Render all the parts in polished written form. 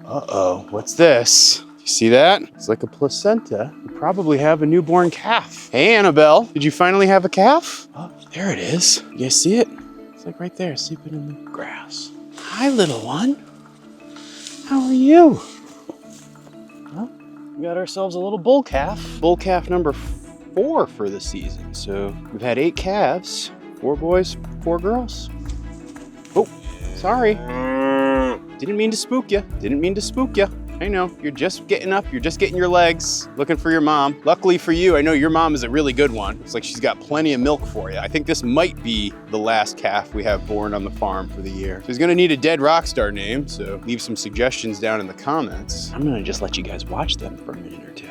Uh-oh, what's this? You see that? It's like a placenta. You probably have a newborn calf. Hey, Annabelle, did you finally have a calf? Oh, there it is. You guys see it? It's like right there, sleeping in the grass. Hi, little one. How are you? Well, we got ourselves a little bull calf. Bull calf number 4 for the season. So we've had 8 calves, 4 boys, 4 girls. Oh, sorry. Didn't mean to spook you. Didn't mean to spook you. I know, you're just getting up, you're just getting your legs, looking for your mom. Luckily for you, I know your mom is a really good one. It's like she's got plenty of milk for you. I think this might be the last calf we have born on the farm for the year. So he's gonna need a dead rock star name, so leave some suggestions down in the comments. I'm gonna just let you guys watch them for a minute or two.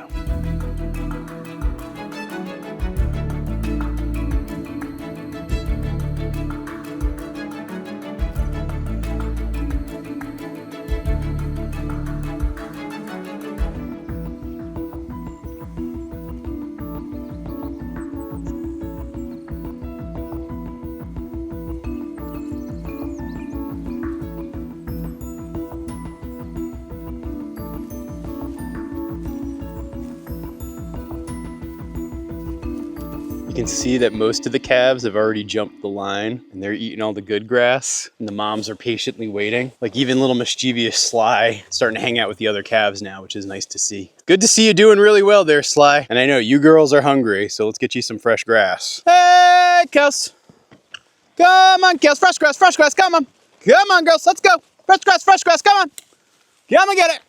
You can see that most of the calves have already jumped the line and they're eating all the good grass and the moms are patiently waiting. Like even little mischievous Sly starting to hang out with the other calves now, which is nice to see. Good to see you doing really well there, Sly. And I know you girls are hungry, so let's get you some fresh grass. Hey, cows. Come on, cows, fresh grass, come on. Come on, girls, let's go. Fresh grass, come on. Come and get it.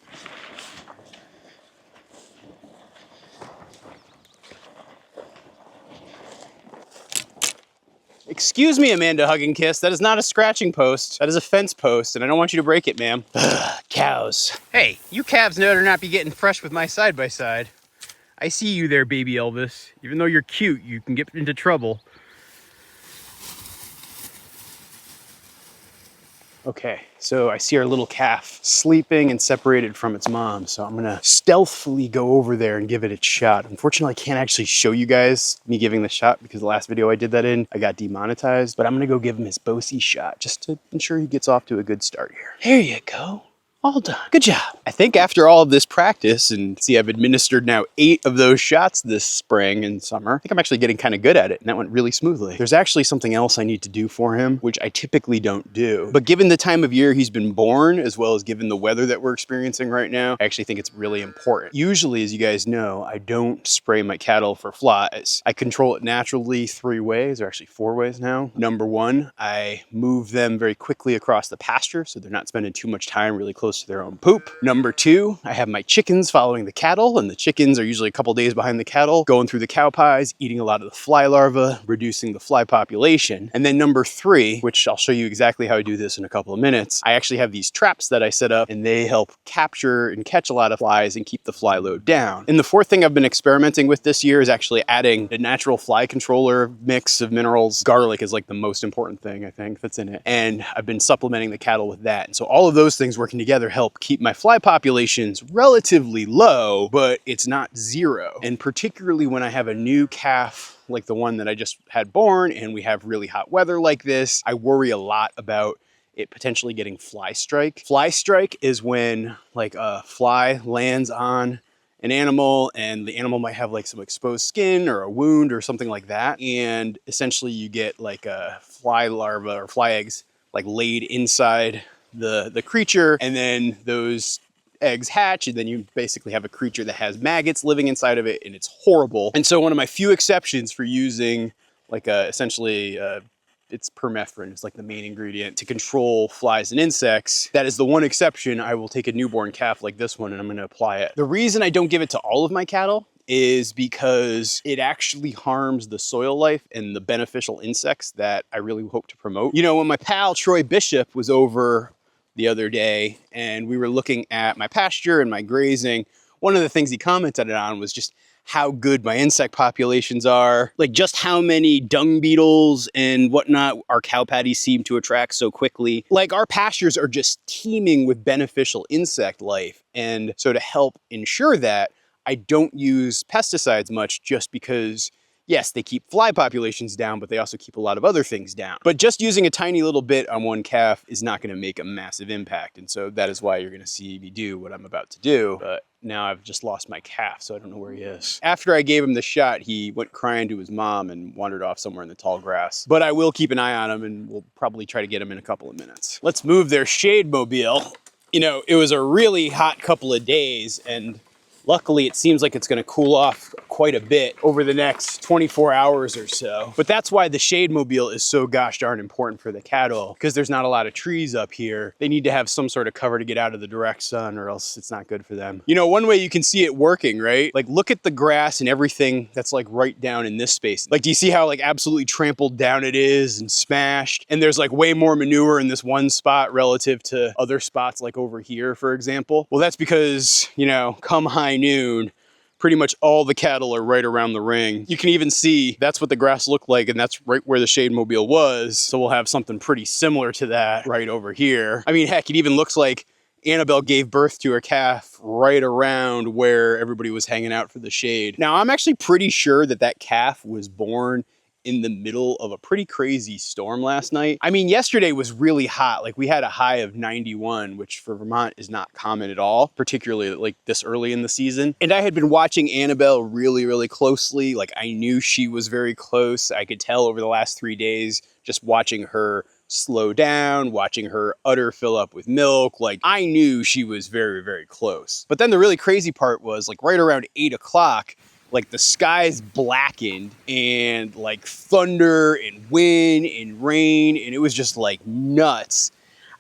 Excuse me, Amanda Hug and Kiss. That is not a scratching post. That is a fence post, and I don't want you to break it, ma'am. Cows. Hey, you calves better not be getting fresh with my side-by-side. I see you there, baby Elvis. Even though you're cute, you can get into trouble. Okay, so I see our little calf sleeping and separated from its mom. So I'm gonna stealthily go over there and give it a shot. Unfortunately, I can't actually show you guys me giving the shot because the last video I did that in, I got demonetized, but I'm gonna go give him his Bosey shot just to ensure he gets off to a good start here. There you go. All done. Good job. I think after all of this practice, and see, I've administered now 8 of those shots this spring and summer, I think I'm actually getting kind of good at it, and that went really smoothly. There's actually something else I need to do for him, which I typically don't do. But given the time of year he's been born, as well as given the weather that we're experiencing right now, I actually think it's really important. Usually, as you guys know, I don't spray my cattle for flies. I control it naturally 3 ways, or actually 4 ways now. Number 1, I move them very quickly across the pasture, so they're not spending too much time really close to their own poop. Number 2, I have my chickens following the cattle, and the chickens are usually a couple days behind the cattle, going through the cow pies, eating a lot of the fly larvae, reducing the fly population. And then number 3, which I'll show you exactly how I do this in a couple of minutes, I actually have these traps that I set up, and they help capture and catch a lot of flies and keep the fly load down. And the 4th thing I've been experimenting with this year is actually adding a natural fly controller mix of minerals. Garlic is like the most important thing, I think, that's in it. And I've been supplementing the cattle with that. And so all of those things working together help keep my fly populations relatively low, but it's not 0. And particularly when I have a new calf like the one that I just had born and we have really hot weather like this, I worry a lot about it potentially getting fly strike. Fly strike is when like a fly lands on an animal and the animal might have like some exposed skin or a wound or something like that. And essentially you get like a fly larva or fly eggs like laid inside the creature, and then those eggs hatch, and then you basically have a creature that has maggots living inside of it, and it's horrible. And so one of my few exceptions for using like essentially it's permethrin, it's like the main ingredient to control flies and insects. That is the one exception. I will take a newborn calf like this one and I'm gonna apply it. The reason I don't give it to all of my cattle is because it actually harms the soil life and the beneficial insects that I really hope to promote. You know, when my pal Troy Bishop was over the other day and we were looking at my pasture and my grazing, one of the things he commented on was just how good my insect populations are, like just how many dung beetles and whatnot our cow patties seem to attract so quickly. Like our pastures are just teeming with beneficial insect life. And so to help ensure that, I don't use pesticides much just because, Yes, they keep fly populations down, but they also keep a lot of other things down. But just using a tiny little bit on one calf is not going to make a massive impact. And so that is why you're going to see me do what I'm about to do. But now I've just lost my calf, so I don't know where he is. After I gave him the shot, he went crying to his mom and wandered off somewhere in the tall grass. But I will keep an eye on him, and we'll probably try to get him in a couple of minutes. Let's move their shade mobile. You know, it was a really hot couple of days, and luckily, it seems like it's going to cool off quite a bit over the next 24 hours or so. But that's why the shade mobile is so gosh darn important for the cattle, because there's not a lot of trees up here. They need to have some sort of cover to get out of the direct sun, or else it's not good for them. You know, one way you can see it working, right? Like, look at the grass and everything that's like right down in this space. Like, do you see how like absolutely trampled down it is and smashed? And there's like way more manure in this one spot relative to other spots like over here, for example. Well, that's because, you know, come high noon, pretty much all the cattle are right around the ring. You can even see that's what the grass looked like, and that's right where the shade mobile was. So we'll have something pretty similar to that right over here. I mean, heck, it even looks like Annabelle gave birth to her calf right around where everybody was hanging out for the shade. Now, I'm actually pretty sure that that calf was born in the middle of a pretty crazy storm last night. I mean, yesterday was really hot. Like, we had a high of 91, which for Vermont is not common at all, particularly like this early in the season. And I had been watching Annabelle really, really closely. Like, I knew she was very close. I could tell over the last 3 days, just watching her slow down, watching her udder fill up with milk. Like, I knew she was very, very close. But then the really crazy part was, like, right around 8 o'clock, like, the skies blackened, and like thunder and wind and rain, and it was just like nuts.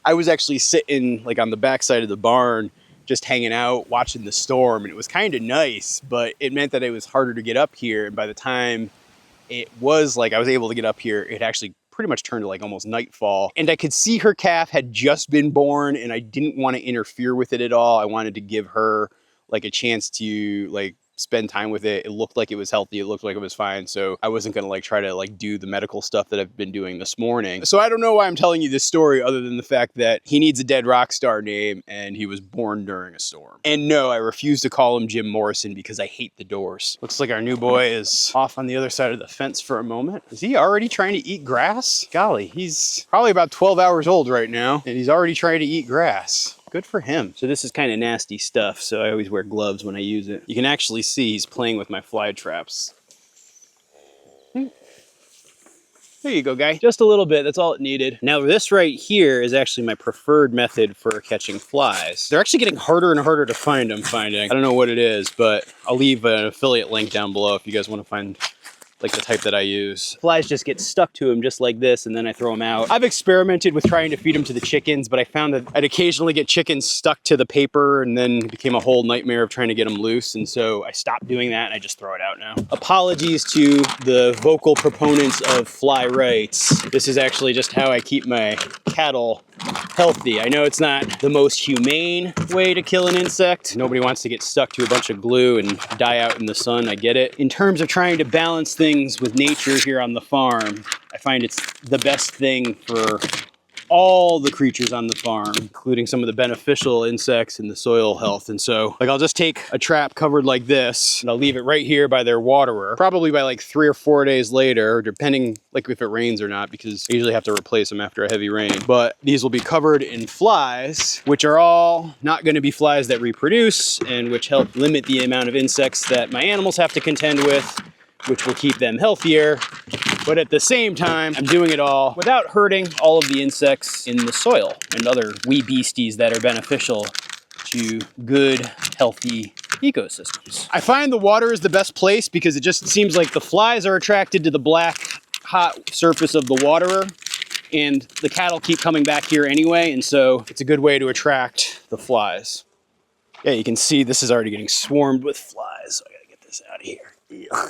I was actually sitting like on the backside of the barn, just hanging out, watching the storm, and it was kind of nice, but it meant that it was harder to get up here. And by the time it was like I was able to get up here, it actually pretty much turned to like almost nightfall. And I could see her calf had just been born, and I didn't want to interfere with it at all. I wanted to give her like a chance to like spend time with it. It looked like it was healthy. It looked like it was fine. So I wasn't going to like try to like do the medical stuff that I've been doing this morning. So I don't know why I'm telling you this story other than the fact that he needs a dead rock star name, and he was born during a storm. And no, I refuse to call him Jim Morrison because I hate the doors. Looks like our new boy is off on the other side of the fence for a moment. Is he already trying to eat grass? Golly, he's probably about 12 hours old right now, and he's already trying to eat grass. Good for him. So this is kind of nasty stuff, so I always wear gloves when I use it. You can actually see he's playing with my fly traps. There you go, guy. Just a little bit, that's all it needed. Now this right here is actually my preferred method for catching flies. They're actually getting harder and harder to find, I'm finding. I don't know what it is, but I'll leave an affiliate link down below if you guys want to find like the type that I use. Flies just get stuck to them just like this, and then I throw them out. I've experimented with trying to feed them to the chickens, but I found that I'd occasionally get chickens stuck to the paper, and then it became a whole nightmare of trying to get them loose. And so I stopped doing that, and I just throw it out now. Apologies to the vocal proponents of fly rights. This is actually just how I keep my cattle healthy. I know it's not the most humane way to kill an insect. Nobody wants to get stuck to a bunch of glue and die out in the sun. I get it. In terms of trying to balance things with nature here on the farm, I find it's the best thing for all the creatures on the farm, including some of the beneficial insects and the soil health. And so like I'll just take a trap covered like this, and I'll leave it right here by their waterer, probably by like 3 or 4 days later, depending like if it rains or not, because I usually have to replace them after a heavy rain. But these will be covered in flies, which are all not going to be flies that reproduce, and which help limit the amount of insects that my animals have to contend with, which will keep them healthier. But at the same time, I'm doing it all without hurting all of the insects in the soil and other wee beasties that are beneficial to good, healthy ecosystems. I find the water is the best place because it just seems like the flies are attracted to the black, hot surface of the waterer, and the cattle keep coming back here anyway, and so it's a good way to attract the flies. Yeah, you can see this is already getting swarmed with flies, so I gotta get this out of here. Yeah.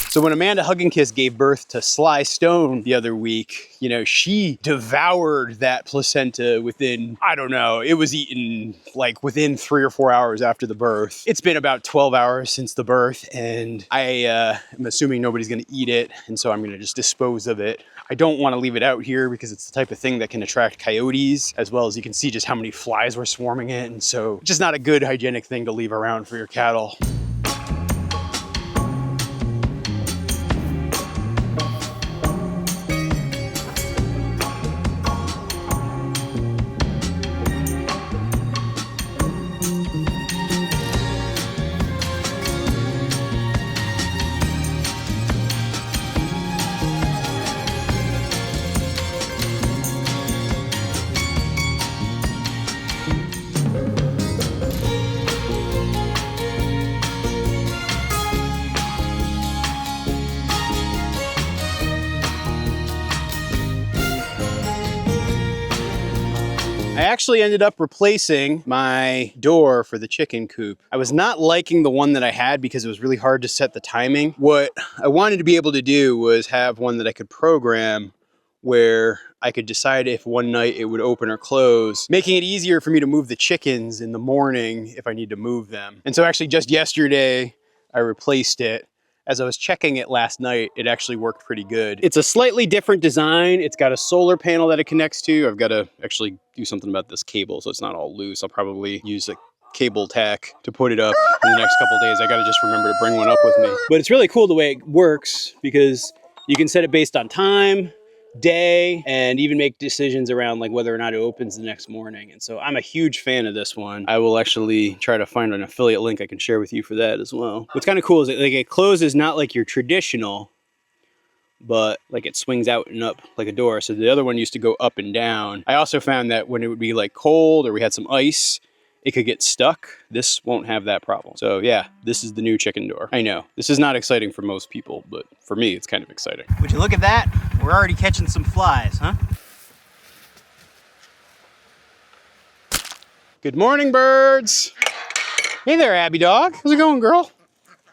So when Amanda Hugginkiss gave birth to Sly Stone the other week, you know, she devoured that placenta within, I don't know, it was eaten like within 3 or 4 hours after the birth. It's been about 12 hours since the birth, and I am assuming nobody's gonna eat it, and so I'm gonna just dispose of it. I don't wanna leave it out here because it's the type of thing that can attract coyotes, as well as you can see just how many flies were swarming it, and so just not a good hygienic thing to leave around for your cattle. I actually ended up replacing my door for the chicken coop. I was not liking the one that I had because it was really hard to set the timing. What I wanted to be able to do was have one that I could program where I could decide if one night it would open or close, making it easier for me to move the chickens in the morning if I need to move them. And so actually just yesterday, I replaced it. As I was checking it last night, it actually worked pretty good. It's a slightly different design. It's got a solar panel that it connects to. I've got to actually do something about this cable so it's not all loose. I'll probably use a cable tack to put it up in the next couple of days. I got to just remember to bring one up with me. But it's really cool the way it works because you can set it based on time, day, and even make decisions around like whether or not it opens the next morning. And so I'm a huge fan of this one. I will actually try to find an affiliate link I can share with you for that as well. What's kind of cool is that like it closes not like your traditional, but like it swings out and up like a door. So the other one used to go up and down. I also found that when it would be like cold or we had some ice, it could get stuck. This won't have that problem. So yeah, this is the new chicken door. I know, this is not exciting for most people, but for me, it's kind of exciting. Would you look at that? We're already catching some flies, huh? Good morning, birds. Hey there, Abby dog. How's it going, girl?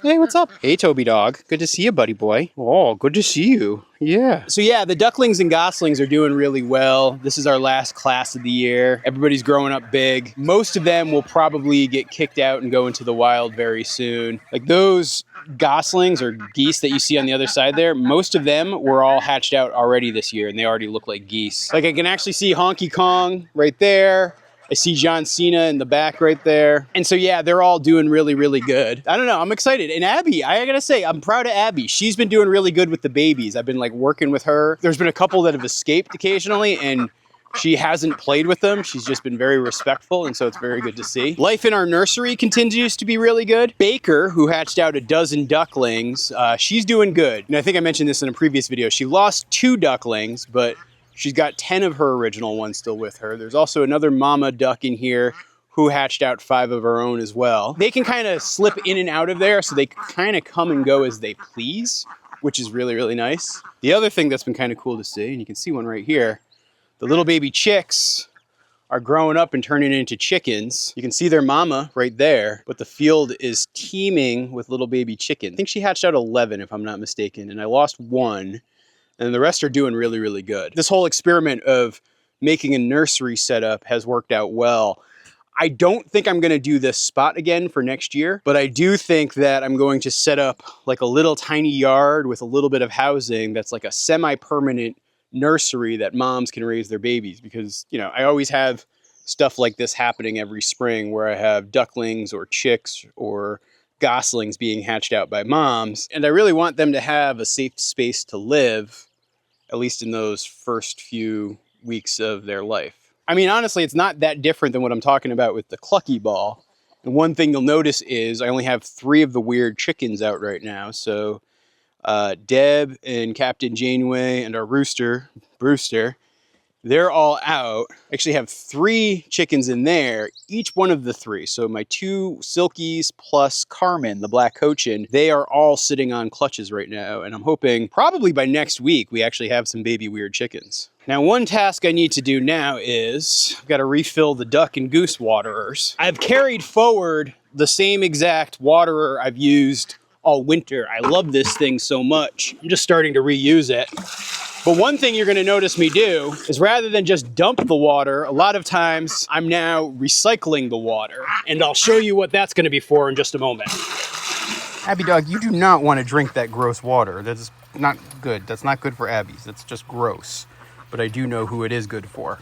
Hey, what's up? Hey, Toby dog. Good to see you, buddy boy. Oh, good to see you. Yeah. So yeah, the ducklings and goslings are doing really well. This is our last class of the year. Everybody's growing up big. Most of them will probably get kicked out and go into the wild very soon. Like those goslings or geese that you see on the other side there, most of them were all hatched out already this year and they already look like geese. Like I can actually see Honky Kong right there. I see John Cena in the back right there. And so yeah, they're all doing really, really good. I don't know, I'm excited. And Abby, I gotta say, I'm proud of Abby. She's been doing really good with the babies. I've been like working with her. There's been a couple that have escaped occasionally and she hasn't played with them. She's just been very respectful, and so it's very good to see. Life in our nursery continues to be really good. Baker, who hatched out a dozen ducklings, she's doing good. And I think I mentioned this in a previous video. She lost 2 ducklings, but she's got 10 of her original ones still with her. There's also another mama duck in here who hatched out 5 of her own as well. They can kind of slip in and out of there, so they kind of come and go as they please, which is really, really nice. The other thing that's been kind of cool to see, and you can see one right here, the little baby chicks are growing up and turning into chickens. You can see their mama right there, but the field is teeming with little baby chickens. I think she hatched out 11 if I'm not mistaken, and I lost 1. And the rest are doing really, really good. This whole experiment of making a nursery setup has worked out well. I don't think I'm gonna do this spot again for next year, but I do think that I'm going to set up like a little tiny yard with a little bit of housing that's like a semi-permanent nursery that moms can raise their babies, because, you know, I always have stuff like this happening every spring where I have ducklings or chicks or goslings being hatched out by moms, and I really want them to have a safe space to live, at least in those first few weeks of their life. I mean, honestly, it's not that different than what I'm talking about with the clucky ball. And one thing you'll notice is I only have 3 of the weird chickens out right now. So Deb and Captain Janeway and our rooster, Brewster, they're all out. I actually have 3 chickens in there, each one of the 3. So my 2 Silkies plus Carmen, the black cochin, they are all sitting on clutches right now. And I'm hoping probably by next week, we actually have some baby weird chickens. Now, one task I need to do now is I've got to refill the duck and goose waterers. I've carried forward the same exact waterer I've used all winter. I love this thing so much. I'm just starting to reuse it. But one thing you're gonna notice me do is rather than just dump the water, a lot of times I'm now recycling the water. And I'll show you what that's gonna be for in just a moment. Abby dog, you do not want to drink that gross water. That's not good. That's not good for Abby's. That's just gross. But I do know who it is good for.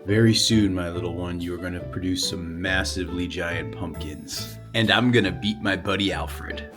Very soon, my little one, you are going to produce some massively giant pumpkins. And I'm going to beat my buddy Alfred.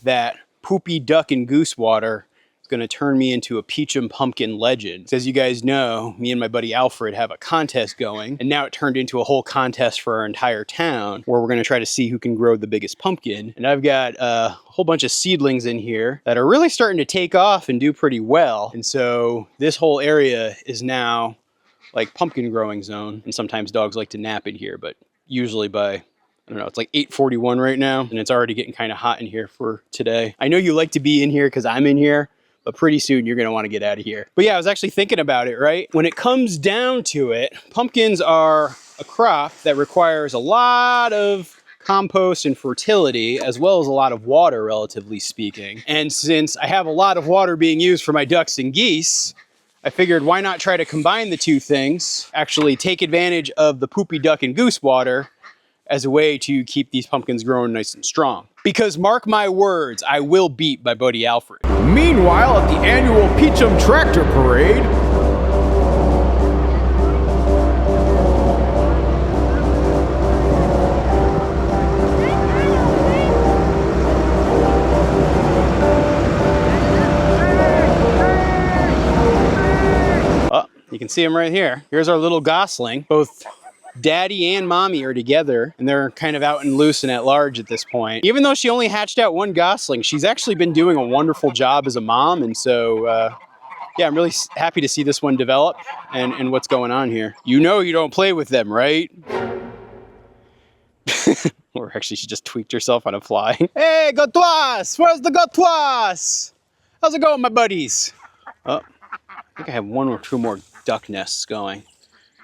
that poopy duck and goose water is going to turn me into a Peacham pumpkin legend. So as you guys know, me and my buddy Alfred have a contest going, and now it turned into a whole contest for our entire town where we're going to try to see who can grow the biggest pumpkin. And I've got a whole bunch of seedlings in here that are really starting to take off and do pretty well. And so this whole area is now like pumpkin growing zone. And sometimes dogs like to nap in here, but usually by, I don't know, it's like 8:41 right now, and it's already getting kind of hot in here for today. I know you like to be in here because I'm in here, but pretty soon you're gonna want to get out of here. But yeah, I was actually thinking about it, right? When it comes down to it, pumpkins are a crop that requires a lot of compost and fertility, as well as a lot of water, relatively speaking. And since I have a lot of water being used for my ducks and geese, I figured why not try to combine the two things, actually take advantage of the poopy duck and goose water as a way to keep these pumpkins growing nice and strong. Because mark my words, I will beat my buddy Alfred. Meanwhile, at the annual Peacham Tractor Parade, You can see them right here. Here's our little gosling. Both daddy and mommy are together, and they're kind of out and loose and at large at this point. Even though she only hatched out one gosling, she's actually been doing a wonderful job as a mom. And so, yeah, I'm really happy to see this one develop and what's going on here. You know you don't play with them, right? Or actually, she just tweaked herself on a fly. Hey, Gautois! Where's the Gautois? How's it going, my buddies? Oh, I think I have one or two more duck nests going,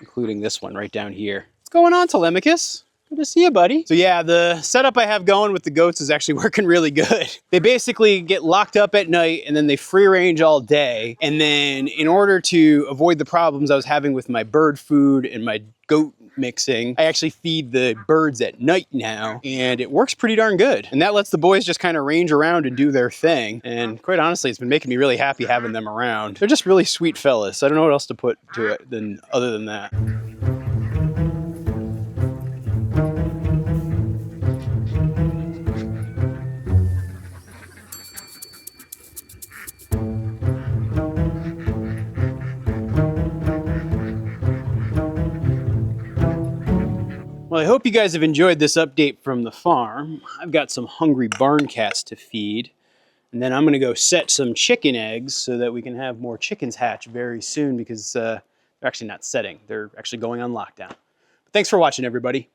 including this one right down here. What's going on, Telemachus? Good to see you, buddy. So yeah, the setup I have going with the goats is actually working really good. They basically get locked up at night and then they free range all day. And then in order to avoid the problems I was having with my bird food and my goat mixing, I actually feed the birds at night now, and it works pretty darn good. And that lets the boys just kind of range around and do their thing. And quite honestly, it's been making me really happy having them around. They're just really sweet fellas. I don't know what else to put to it other than that. Well, I hope you guys have enjoyed this update from the farm. I've got some hungry barn cats to feed, and then I'm gonna go set some chicken eggs so that we can have more chickens hatch very soon, because they're actually not setting, they're actually going on lockdown. But thanks for watching, everybody.